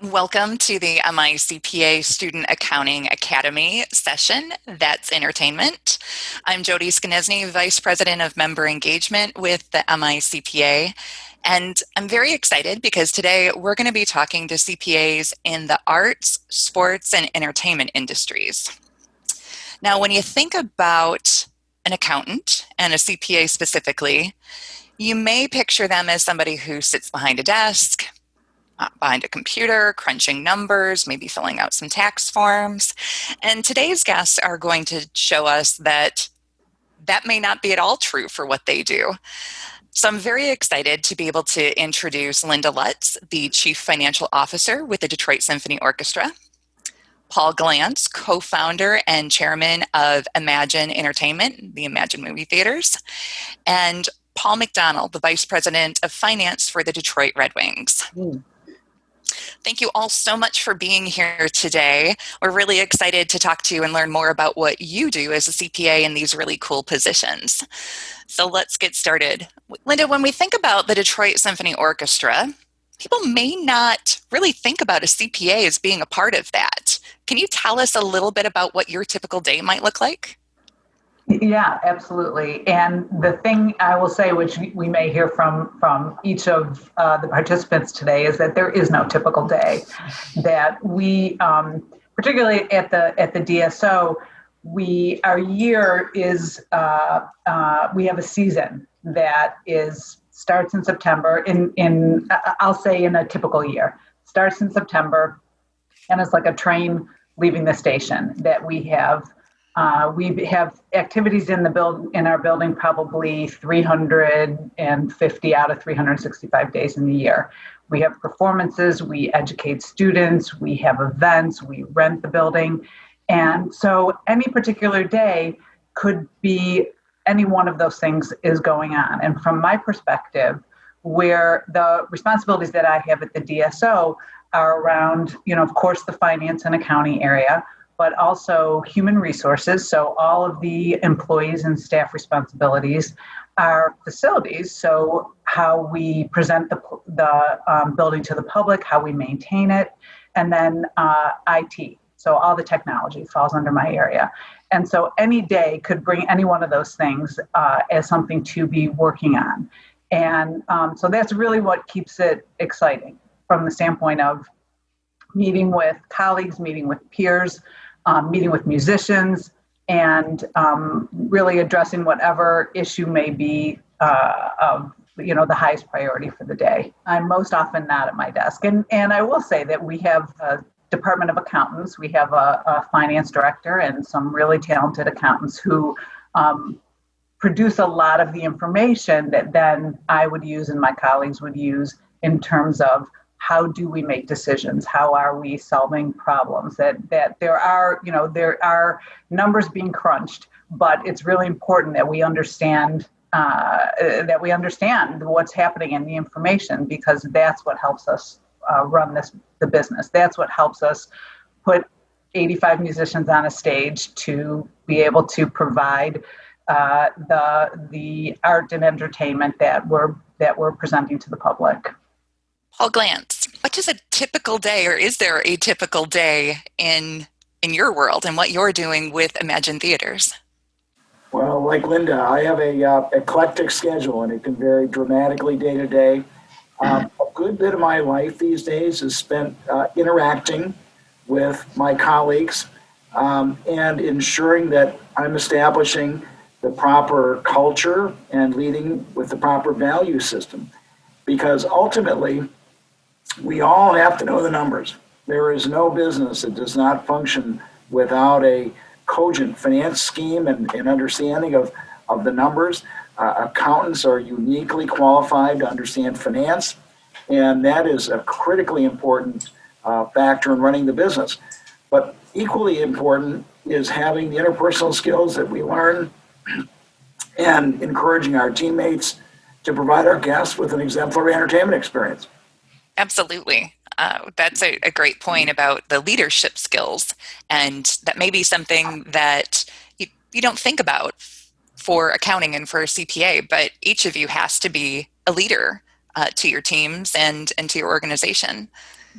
Welcome to the MI CPA Student Accounting Academy session. That's entertainment. I'm Jody Skanesny, Vice President of Member Engagement with the MI CPA. And I'm very excited because today we're going to be talking to CPAs in the arts, sports, and entertainment industries. Now, when you think about an accountant and a CPA specifically, you may picture them as somebody who sits behind a desk, behind a computer, crunching numbers, maybe filling out some tax forms. And today's guests are going to show us that that may not be at all true for what they do. So I'm very excited to be able to introduce Linda Lutz, the Chief Financial Officer with the Detroit Symphony Orchestra, Paul Glantz, co-founder and chairman of Imagine Entertainment, the Imagine movie theaters, and Paul McDonald, the Vice President of Finance for the Detroit Red Wings. Thank you all so much for being here today. We're really excited to talk to you and learn more about what you do as a CPA in these really cool positions. So let's get started. Linda, when we think about the Detroit Symphony Orchestra, people may not really think about a CPA as being a part of that. Can you tell us a little bit about what your typical day might look like? Yeah, absolutely. And the thing I will say, which we may hear from each of the participants today, is that there is no typical day. That we, particularly at the DSO, our year is we have a season that starts in September. I'll say in a typical year, starts in September, and it's like a train leaving the station that we have. We have activities in our building probably 350 out of 365 days in the year. We have performances, we educate students, we have events, we rent the building. And so any particular day could be any one of those things is going on. And from my perspective, where the responsibilities that I have at the DSO are around, of course, the finance and accounting area, but also human resources. So all of the employees and staff responsibilities are facilities. So how we present the building to the public, how we maintain it, and then IT. So all the technology falls under my area. And so any day could bring any one of those things as something to be working on. And so that's really what keeps it exciting from the standpoint of meeting with colleagues, meeting with peers, meeting with musicians, and really addressing whatever issue may be of the highest priority for the day. I'm most often not at my desk. And I will say that we have a Department of Accountants. We have a finance director and some really talented accountants who produce a lot of the information that then I would use and my colleagues would use in terms of how do we make decisions? How are we solving problems? That there are numbers being crunched, but it's really important that we understand what's happening in the information, because that's what helps us run the business. That's what helps us put 85 musicians on a stage to be able to provide the art and entertainment that we're presenting to the public. Paul Glantz, what does a typical day, or is there a typical day in your world and what you're doing with Imagine Theaters? Well, like Linda, I have a eclectic schedule, and it can vary dramatically day to day. A good bit of my life these days is spent interacting with my colleagues and ensuring that I'm establishing the proper culture and leading with the proper value system. Because ultimately, we all have to know the numbers. There is no business that does not function without a cogent finance scheme and understanding of the numbers. Accountants are uniquely qualified to understand finance, and that is a critically important factor in running the business. But equally important is having the interpersonal skills that we learn and encouraging our teammates to provide our guests with an exemplary entertainment experience. Absolutely. That's a great point about the leadership skills. And that may be something that you don't think about for accounting and for a CPA, but each of you has to be a leader to your teams and to your organization.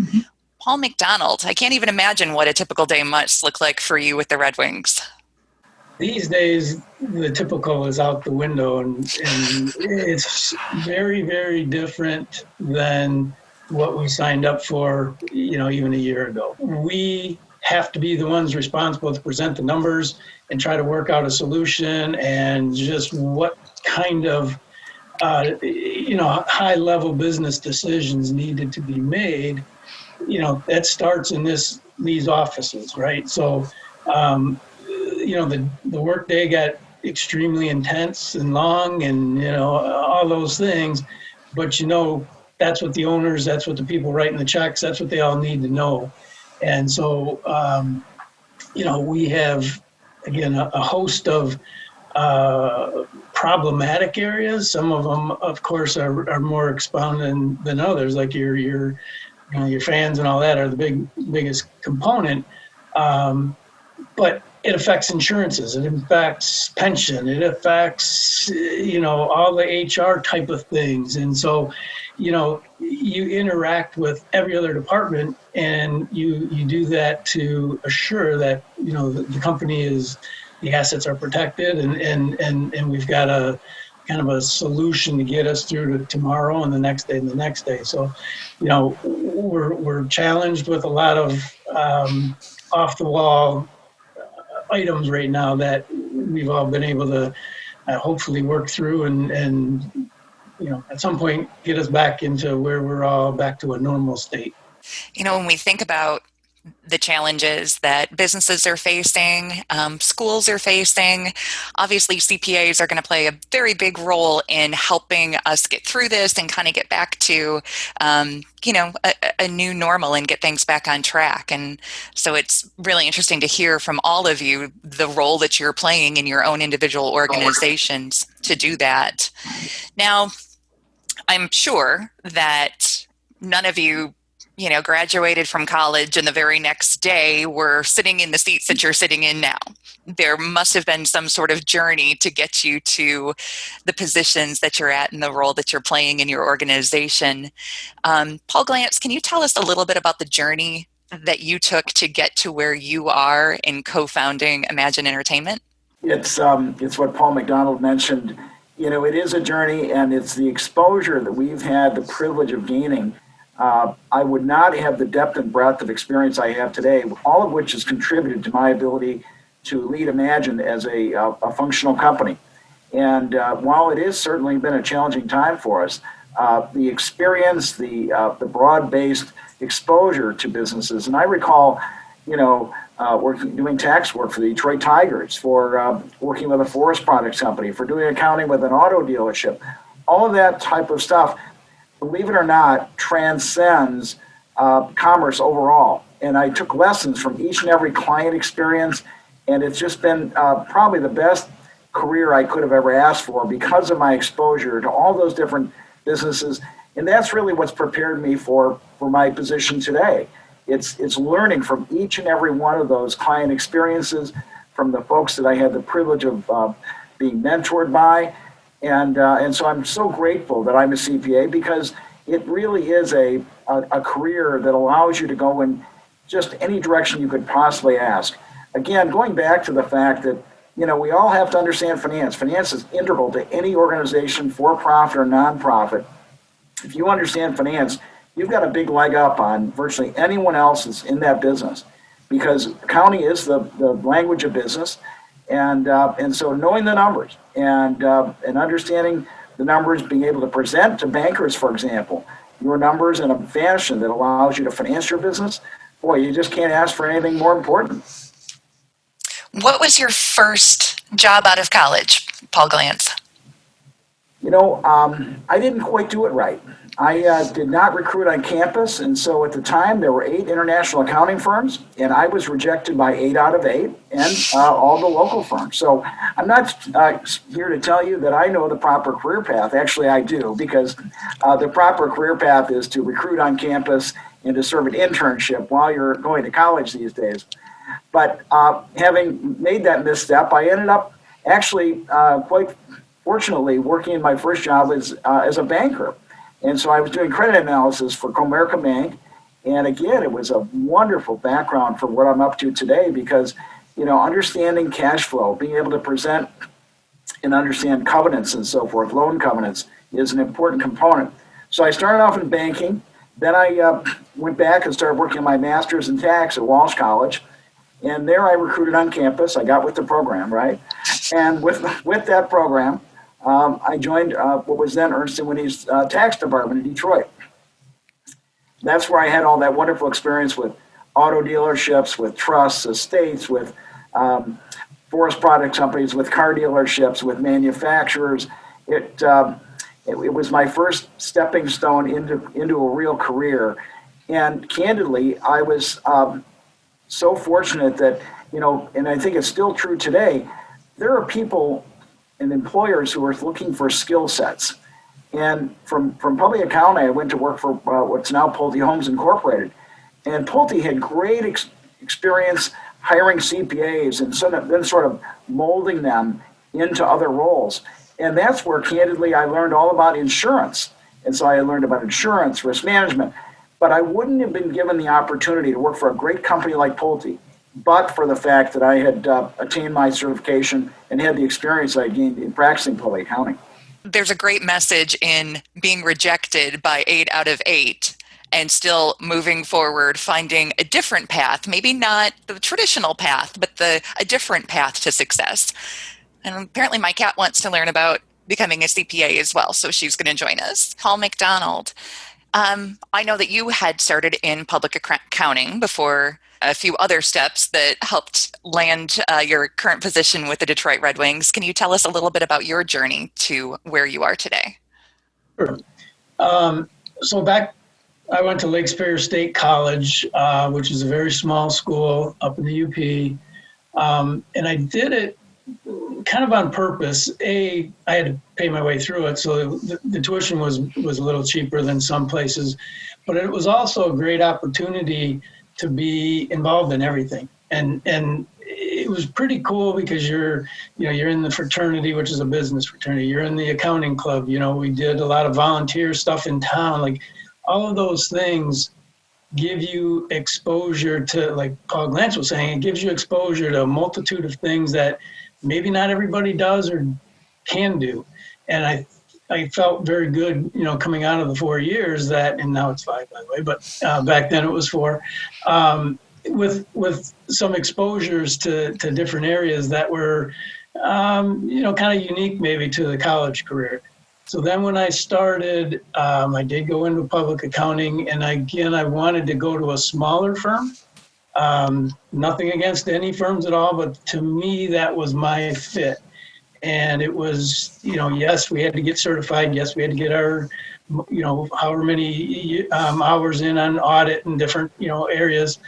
Mhm. Paul McDonald, I can't even imagine what a typical day must look like for you with the Red Wings. These days, the typical is out the window, and it's very, very different than what we signed up for, even a year ago. We have to be the ones responsible to present the numbers and try to work out a solution, and just what kind of high-level business decisions needed to be made. That starts in these offices, right? So the workday got extremely intense and long, and all those things, but that's what the owners, that's what the people writing the checks, that's what they all need to know. And so we have, again, a host of problematic areas. Some of them, of course, are more expounded than others, like your fans and all that are the biggest component. But it affects insurances, it affects pension, it affects, all the HR type of things. And so, you interact with every other department, and you do that to assure that, the company the assets are protected, and we've got a kind of a solution to get us through to tomorrow and the next day and the next day. So, we're challenged with a lot of off the wall items right now that we've all been able to hopefully work through and at some point get us back into where we're all back to a normal state. When we think about the challenges that businesses are facing, schools are facing, obviously CPAs are going to play a very big role in helping us get through this and kind of get back to, a new normal and get things back on track. And so it's really interesting to hear from all of you the role that you're playing in your own individual organizations to do that. Now, I'm sure that none of you graduated from college and the very next day were sitting in the seats that you're sitting in now. There must have been some sort of journey to get you to the positions that you're at and the role that you're playing in your organization. Paul Glantz, can you tell us a little bit about the journey that you took to get to where you are in co-founding Imagine Entertainment? It's what Paul McDonald mentioned. It is a journey, and it's the exposure that we've had the privilege of gaining. I would not have the depth and breadth of experience I have today, all of which has contributed to my ability to lead Imagine as a functional company. And while it has certainly been a challenging time for us, the experience, the broad-based exposure to businesses, and I recall, doing tax work for the Detroit Tigers, for working with a forest products company, for doing accounting with an auto dealership, all of that type of stuff, believe it or not, transcends commerce overall. And I took lessons from each and every client experience, and it's just been probably the best career I could have ever asked for because of my exposure to all those different businesses. And that's really what's prepared me for my position today. It's learning from each and every one of those client experiences, from the folks that I had the privilege of being mentored by. And so I'm so grateful that I'm a CPA, because it really is a career that allows you to go in just any direction you could possibly ask. Again, going back to the fact that, we all have to understand finance. Finance is integral to any organization, for-profit or non-profit. If you understand finance, you've got a big leg up on virtually anyone else that's in that business, because accounting is the language of business. And so knowing the numbers and understanding the numbers, being able to present to bankers, for example, your numbers in a fashion that allows you to finance your business, boy, you just can't ask for anything more important. What was your first job out of college, Paul Glantz? I didn't quite do it right. I did not recruit on campus, and so at the time there were 8 international accounting firms, and I was rejected by 8 out of 8, and all the local firms. So I'm not here to tell you that I know the proper career path. Actually, I do, because the proper career path is to recruit on campus and to serve an internship while you're going to college these days. But having made that misstep, I ended up actually quite fortunately working in my first job as a banker. And so I was doing credit analysis for Comerica Bank. And again, it was a wonderful background for what I'm up to today because, understanding cash flow, being able to present and understand covenants and so forth, loan covenants, is an important component. So I started off in banking. Then I went back and started working on my master's in tax at Walsh College. And there I recruited on campus. I got with the program, right? And with that program, I joined what was then Ernst & Whinney's tax department in Detroit. That's where I had all that wonderful experience with auto dealerships, with trusts, estates, with forest product companies, with car dealerships, with manufacturers. It was my first stepping stone into a real career. And candidly, I was so fortunate that, and I think it's still true today, there are people and employers who are looking for skill sets. And from public accounting, I went to work for what's now Pulte Homes Incorporated. And Pulte had great experience hiring CPAs and then sort of molding them into other roles. And that's where, candidly, I learned all about insurance. And so I learned about insurance, risk management. But I wouldn't have been given the opportunity to work for a great company like Pulte, but for the fact that I had attained my certification and had the experience I gained in practicing public accounting. There's a great message in being rejected by 8 out of 8 and still moving forward, finding a different path, maybe not the traditional path, but a different path to success. And apparently my cat wants to learn about becoming a CPA as well, so she's going to join us. Paul McDonald, I know that you had started in public accounting before a few other steps that helped land your current position with the Detroit Red Wings. Can you tell us a little bit about your journey to where you are today? Sure. So I went to Lake Superior State College, which is a very small school up in the UP. And I did it kind of on purpose. I had to pay my way through it, so the tuition was a little cheaper than some places, but it was also a great opportunity to be involved in everything. And it was pretty cool because you're in the fraternity, which is a business fraternity. You're in the accounting club. We did a lot of volunteer stuff in town. Like all of those things give you exposure to, like Paul Glantz was saying, it gives you exposure to a multitude of things that maybe not everybody does or can do. And I felt very good, coming out of the 4 years and now it's 5, by the way, but back then it was 4, with some exposures to different areas that were, kind of unique maybe to the college career. So then when I started, I did go into public accounting, and again, I wanted to go to a smaller firm. Nothing against any firms at all, but to me, that was my fit. And it was, yes, we had to get certified. Yes, we had to get our, however many hours in on audit and different, areas.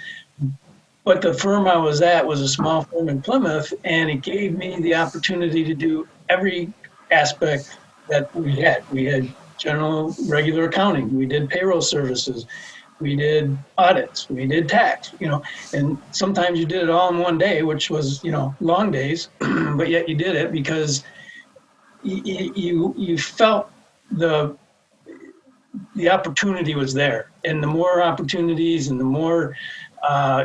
But the firm I was at was a small firm in Plymouth, and it gave me the opportunity to do every aspect that we had. We had general, regular accounting. We did payroll services. We did audits, we did tax, and sometimes you did it all in one day, which was, long days, but yet you did it because you felt the opportunity was there. And the more opportunities and the more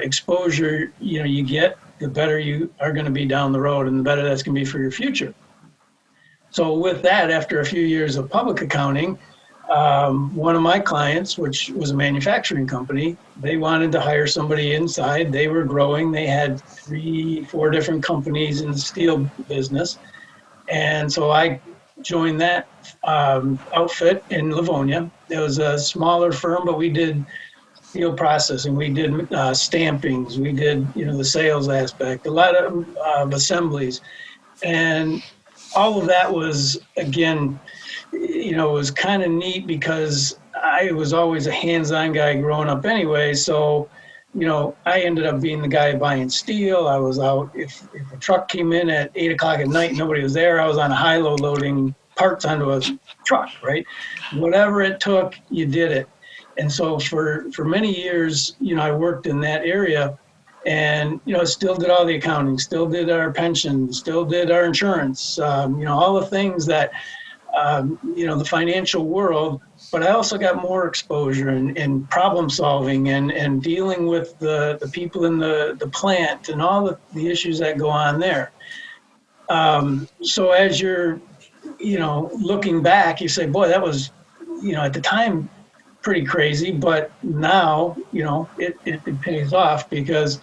exposure, you get, the better you are going to be down the road and the better that's going to be for your future. So with that, after a few years of public accounting, one of my clients, which was a manufacturing company, they wanted to hire somebody inside. They were growing. They had 3-4 different companies in the steel business. And so I joined that outfit in Livonia. It was a smaller firm, but we did steel processing. We did stampings. We did, the sales aspect, a lot of assemblies. And all of that was, again, it was kind of neat because I was always a hands-on guy growing up anyway. So, I ended up being the guy buying steel. I was out, if a truck came in at 8 o'clock at night, nobody was there, I was on a high-low loading parts onto a truck, right? Whatever it took, you did it. And so for many years, I worked in that area. and still did all the accounting, still did our pension, still did our insurance, all the things that the financial world. But I also got more exposure in problem solving and dealing with the people in the plant and all the issues that go on there. So as you're looking back, you say, boy, that was at the time pretty crazy, but now it pays off, because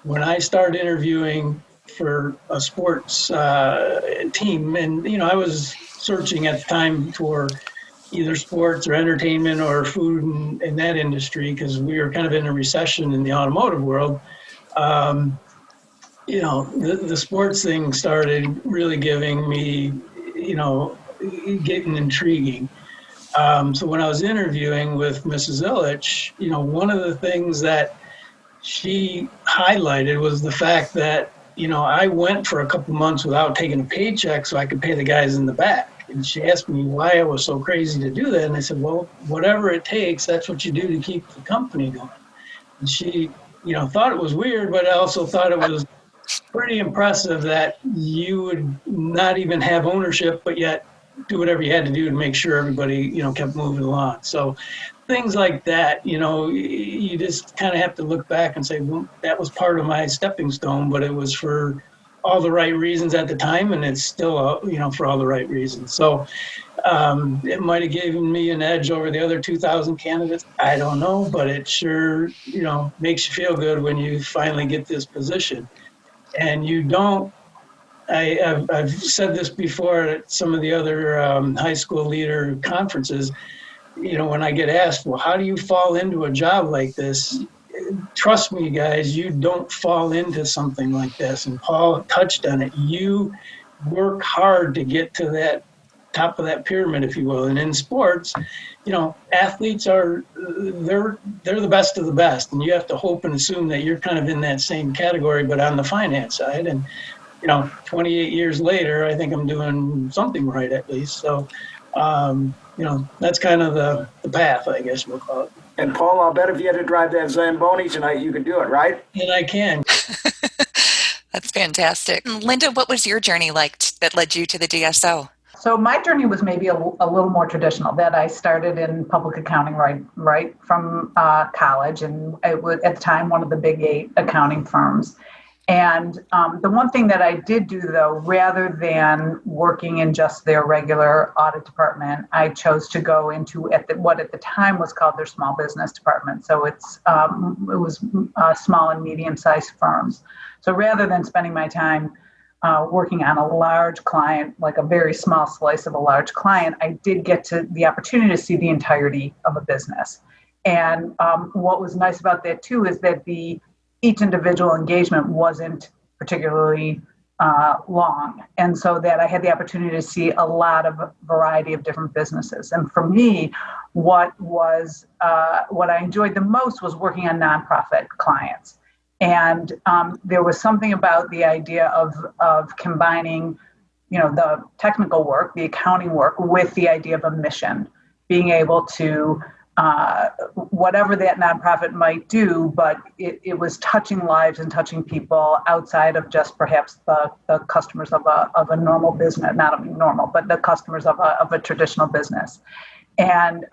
when I started interviewing for a sports team, and I was searching at the time for either sports or entertainment or food in that industry, because we were kind of in a recession in the automotive world. The sports thing started really giving me, getting intriguing. So when I was interviewing with Mrs. Illich, one of the things that she highlighted was the fact that, I went for a couple months without taking a paycheck so I could pay the guys in the back. And she asked me why I was so crazy to do that. And I said, well, whatever it takes, that's what you do to keep the company going. And she, thought it was weird, but I also thought it was pretty impressive that you would not even have ownership, but yet do whatever you had to do to make sure everybody, kept moving along. So things like that, you just kind of have to look back and say, well, that was part of my stepping stone, but it was for all the right reasons at the time, and it's still, for all the right reasons. So it might have given me an edge over the other 2,000 candidates. I don't know, but it sure, makes you feel good when you finally get this position. And you don't, I've said this before at some of the other high school leader conferences, when I get asked, well, how do you fall into a job like this? Trust me, guys, you don't fall into something like this. And Paul touched on it. You work hard to get to that top of that pyramid, if you will. And in sports, athletes they're the best of the best. And you have to hope and assume that you're kind of in that same category, but on the finance side. And, 28 years later, I think I'm doing something right at least. So, that's kind of the path, I guess we'll call it. And Paul, I'll bet if you had to drive that Zamboni tonight, you could do it, right? And I can. That's fantastic. Linda, what was your journey like that led you to the DSO? So my journey was maybe a little more traditional. That I started in public accounting right from college, and it was at the time one of the big 8 accounting firms. And the one thing that I did do, though, rather than working in just their regular audit department, I chose to go into what at the time was called their small business department. So it was small and medium-sized firms. So rather than spending my time working on a large client, like a very small slice of a large client, I did get the opportunity to see the entirety of a business. And what was nice about that, too, is that each individual engagement wasn't particularly long. And so that I had the opportunity to see a lot of variety of different businesses. And for me, what I enjoyed the most was working on nonprofit clients. And there was something about the idea of combining, the technical work, the accounting work, with the idea of a mission, being able to whatever that nonprofit might do, but it was touching lives and touching people outside of just perhaps the customers of a normal business, not normal, but the customers of a traditional business. And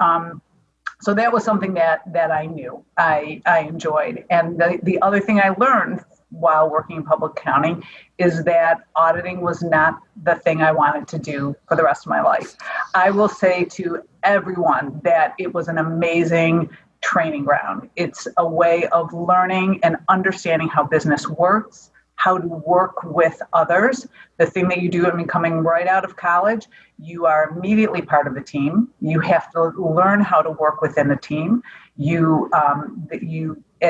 so that was something that I knew I enjoyed. And the other thing I learned while working in public accounting is that auditing was not the thing I wanted to do for the rest of my life. I will say to everyone that it was an amazing training ground. It's a way of learning and understanding how business works, how to work with others. The thing that you do, coming right out of college, you are immediately part of a team. You have to learn how to work within a team. You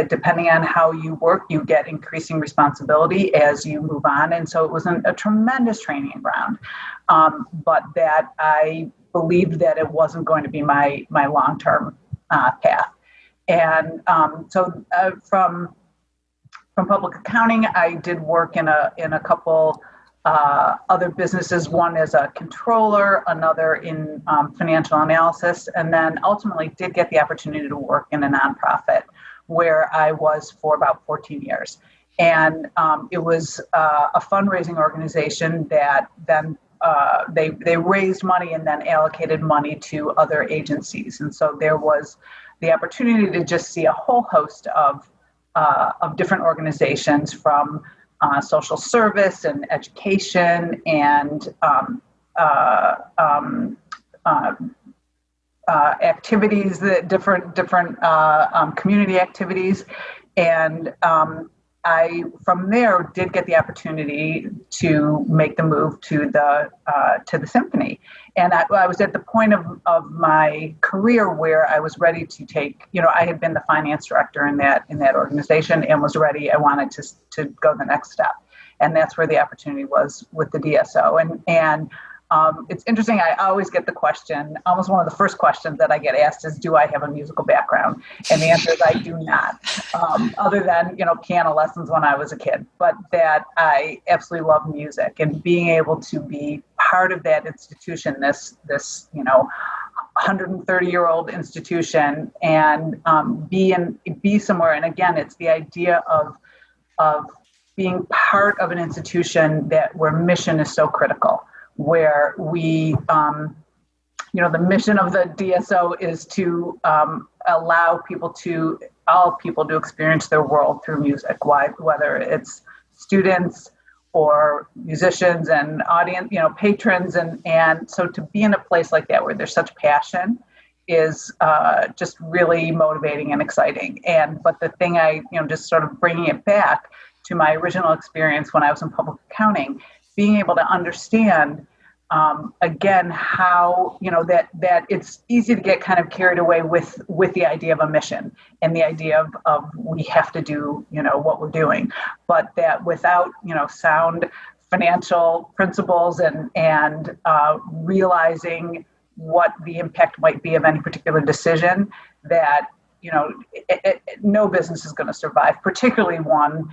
depending on how you work, you get increasing responsibility as you move on. And so it was a tremendous training ground, but that I believed that it wasn't going to be my long-term path. And so from public accounting, I did work in a couple other businesses, one as a controller, another in financial analysis, and then ultimately did get the opportunity to work in a nonprofit where I was for about 14 years. And it was a fundraising organization that then they raised money and then allocated money to other agencies. And so there was the opportunity to just see a whole host of different organizations, from social service and education and activities, that different community activities. And I, from there, did get the opportunity to make the move to the symphony. And I was at the point of my career where I was ready to take, I had been the finance director in that organization and was ready. I wanted to go the next step. And that's where the opportunity was with the DSO. And it's interesting. I always get the question, almost one of the first questions that I get asked is, do I have a musical background? And the answer is I do not, other than, piano lessons when I was a kid, but that I absolutely love music, and being able to be part of that institution, this 130-year-old institution, and be somewhere. And again, it's the idea of being part of an institution where mission is so critical, where we, the mission of the DSO is to allow all people to experience their world through music, whether it's students or musicians and audience, patrons. And so to be in a place like that where there's such passion is just really motivating and exciting. But the thing just sort of bringing it back to my original experience when I was in public accounting, being able to understand, again, how, that it's easy to get kind of carried away with the idea of a mission and the idea of we have to do, what we're doing, but that without, sound financial principles and realizing what the impact might be of any particular decision, that, no business is going to survive, particularly one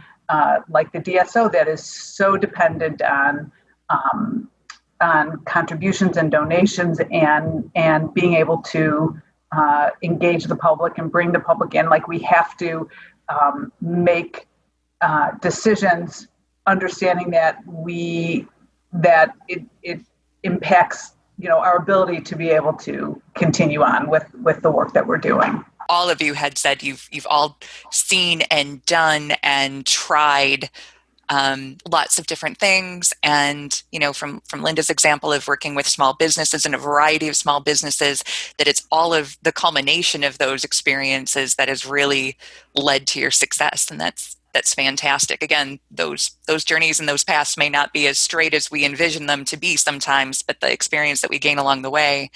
like the DSO that is so dependent on contributions and donations, and being able to engage the public and bring the public in. Like, we have to make decisions, understanding that it impacts our ability to be able to continue on with the work that we're doing. All of you had said you've all seen and done and tried lots of different things. And, from Linda's example of working with small businesses and a variety of small businesses, that it's all of the culmination of those experiences that has really led to your success. And that's fantastic. Again, those journeys and those paths may not be as straight as we envision them to be sometimes, but the experience that we gain along the way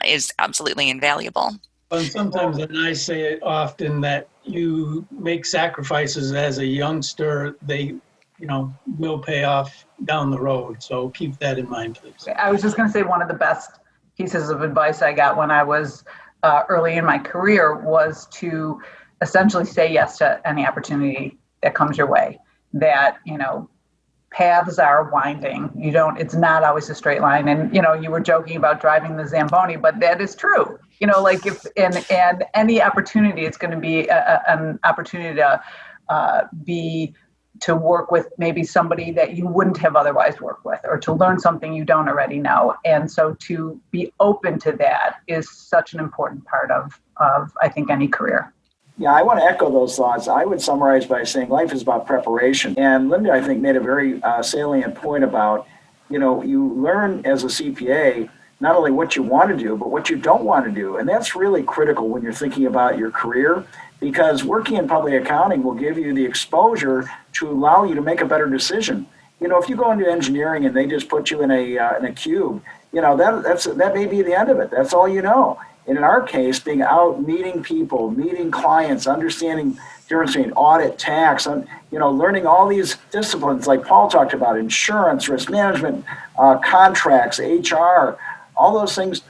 is absolutely invaluable. And sometimes, and I say it often, that you make sacrifices as a youngster, they, will pay off down the road. So keep that in mind, please. I was just going to say, one of the best pieces of advice I got when I was early in my career was to essentially say yes to any opportunity that comes your way. That, paths are winding. It's not always a straight line. And, you were joking about driving the Zamboni, but that is true. Like, if, and any opportunity, it's going to be an opportunity to work with maybe somebody that you wouldn't have otherwise worked with, or to learn something you don't already know. And so to be open to that is such an important part of I think, any career. Yeah, I want to echo those thoughts. I would summarize by saying life is about preparation. And Linda, I think, made a very salient point about, you learn as a CPA not only what you want to do, but what you don't want to do. And that's really critical when you're thinking about your career, because working in public accounting will give you the exposure to allow you to make a better decision. If you go into engineering and they just put you in a cube, that may be the end of it. That's all you know. And in our case, being out, meeting people, meeting clients, understanding the difference between audit, tax, learning all these disciplines like Paul talked about, insurance, risk management, contracts, HR, all those things,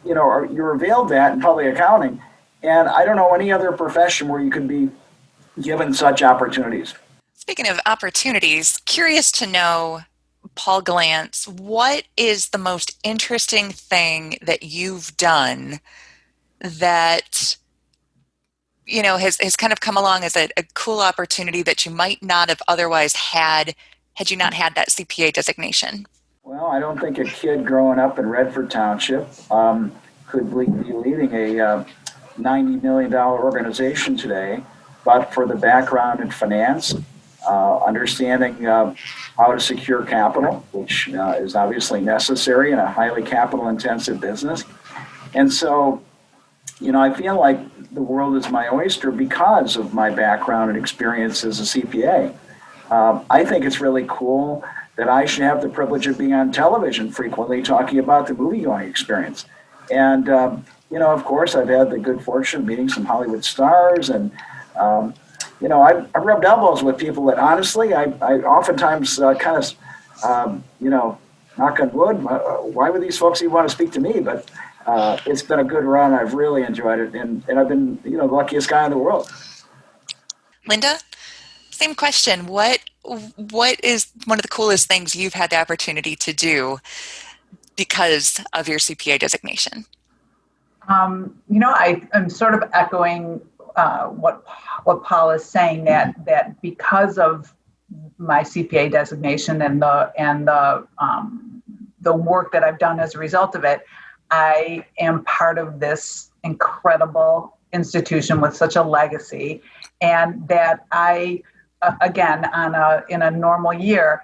you're availed that in public accounting. And I don't know any other profession where you can be given such opportunities. Speaking of opportunities, curious to know, Paul Glantz, what is the most interesting thing that you've done that has kind of come along as a cool opportunity that you might not have otherwise had you not had that CPA designation? Well, I don't think a kid growing up in Redford Township could be leading a $90 million organization today, but for the background in finance, understanding how to secure capital, which is obviously necessary in a highly capital intensive business. And so, I feel like the world is my oyster because of my background and experience as a CPA. I think it's really cool that I should have the privilege of being on television frequently talking about the movie going experience. And, of course, I've had the good fortune of meeting some Hollywood stars. And, I've rubbed elbows with people that honestly, I oftentimes knock on wood, why would these folks even want to speak to me? But it's been a good run. I've really enjoyed it. And I've been, the luckiest guy in the world. Linda, same question. What is one of the coolest things you've had the opportunity to do because of your CPA designation? I'm sort of echoing what Paul is saying, that because of my CPA designation and the work that I've done as a result of it, I am part of this incredible institution with such a legacy, and that I, again, in a normal year,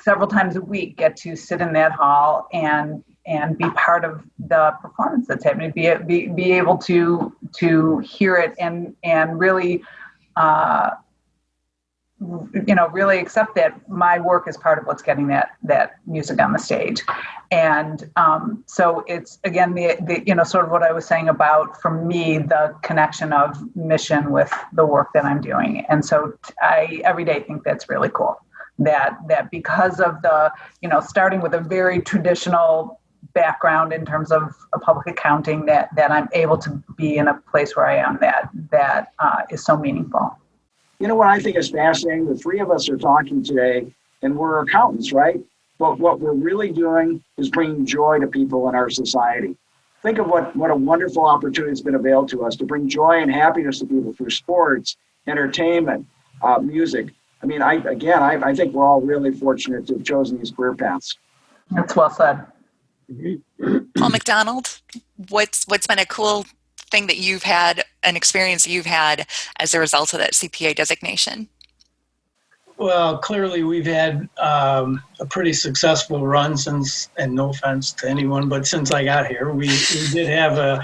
several times a week, get to sit in that hall and be part of the performance that's happening, be able to hear it and really, really accept that my work is part of what's getting that music on the stage. And so it's, again, the sort of what I was saying about, for me, the connection of mission with the work that I'm doing. And so I every day think that's really cool, that because of the, starting with a very traditional background in terms of public accounting, that I'm able to be in a place where I am that is so meaningful. What I think is fascinating, the three of us are talking today, and we're accountants, right? But what we're really doing is bringing joy to people in our society. Think of what a wonderful opportunity has been availed to us to bring joy and happiness to people through sports, entertainment, music. I mean, I think we're all really fortunate to have chosen these career paths. That's well said. Paul McDonald, what's been a cool thing that you've had, an experience you've had as a result of that CPA designation? Well, clearly we've had a pretty successful run since, and no offense to anyone, but since I got here, we did have a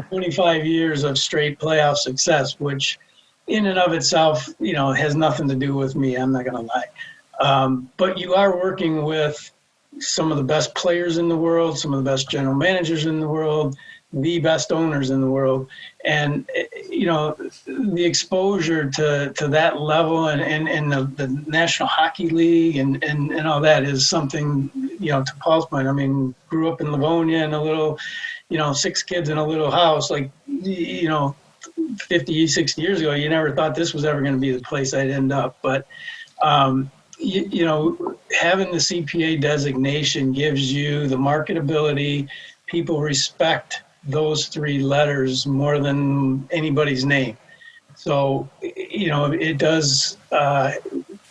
25 years of straight playoff success, which in and of itself, has nothing to do with me. I'm not going to lie. But you are working with some of the best players in the world, some of the best general managers in the world, the best owners in the world. And, the exposure to that level and the National Hockey League and all that is something, to Paul's point, I mean, grew up in Livonia in a little, 6 kids in a little house, 50, 60 years ago, you never thought this was ever going to be the place I'd end up. But, having the CPA designation gives you the marketability. People respect those 3 letters more than anybody's name. So, it does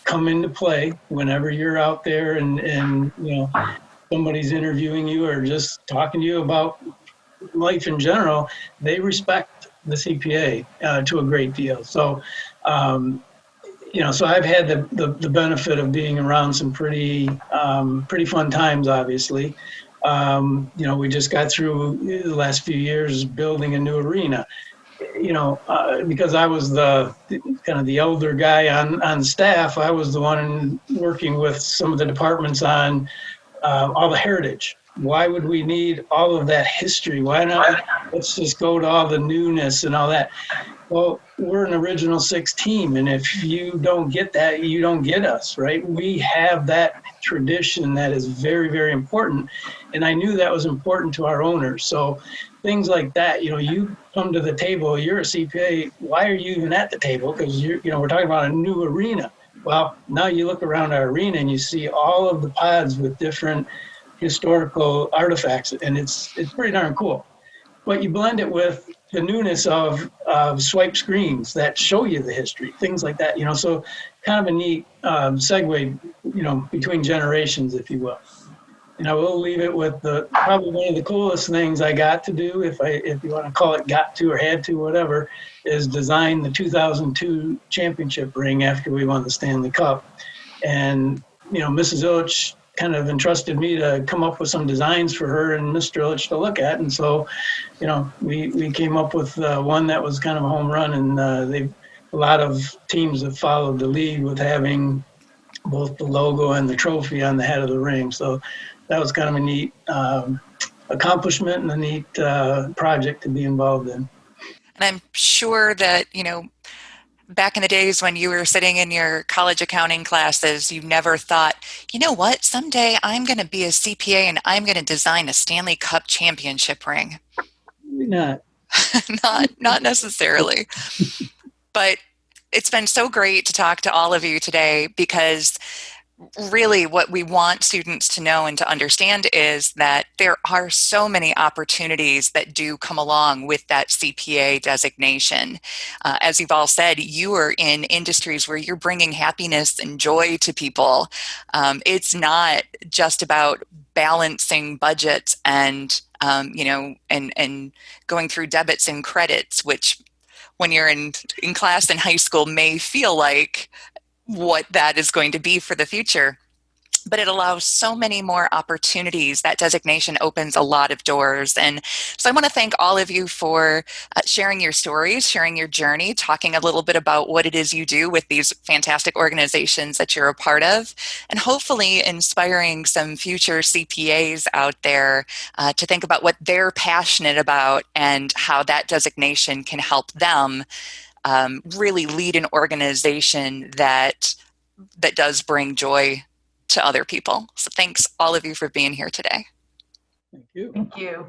come into play whenever you're out there and somebody's interviewing you or just talking to you about life in general. They respect the CPA to a great deal. So, so I've had the benefit of being around some pretty fun times, obviously. We just got through the last few years building a new arena, because I was the elder guy on staff. I was the one working with some of the departments on all the heritage. Why would we need all of that history? Why not? Let's just go to all the newness and all that. Well, we're an original 6 team, and if you don't get that, you don't get us, right? We have that tradition that is very, very important, and I knew that was important to our owners. So things like that, you come to the table, you're a CPA, why are you even at the table? Because we're talking about a new arena. Well, now you look around our arena and you see all of the pods with different historical artifacts, and it's pretty darn cool. But you blend it with the newness of swipe screens that show you the history, things like that, so kind of a neat segue, between generations, if you will. And I will leave it with probably one of the coolest things I got to do, if you want to call it got to or had to, whatever, is design the 2002 championship ring after we won the Stanley Cup. And, Mrs. Illich kind of entrusted me to come up with some designs for her and Mr. Illich to look at. And so, we came up with one that was kind of a home run, and a lot of teams have followed the lead with having both the logo and the trophy on the head of the ring. So that was kind of a neat accomplishment and a neat project to be involved in. And I'm sure that, back in the days when you were sitting in your college accounting classes, you never thought, you know what, someday I'm going to be a CPA and I'm going to design a Stanley Cup championship ring. Maybe not. Not necessarily. But it's been so great to talk to all of you today, because really what we want students to know and to understand is that there are so many opportunities that do come along with that CPA designation. As you've all said, you are in industries where you're bringing happiness and joy to people. It's not just about balancing budgets and and going through debits and credits, which when you're in class in high school may feel like what that is going to be for the future. But it allows so many more opportunities. That designation opens a lot of doors. And so I want to thank all of you for sharing your stories, sharing your journey, talking a little bit about what it is you do with these fantastic organizations that you're a part of, and hopefully inspiring some future CPAs out there to think about what they're passionate about and how that designation can help them really lead an organization that does bring joy to other people. So thanks all of you for being here today. Thank you. Thank you.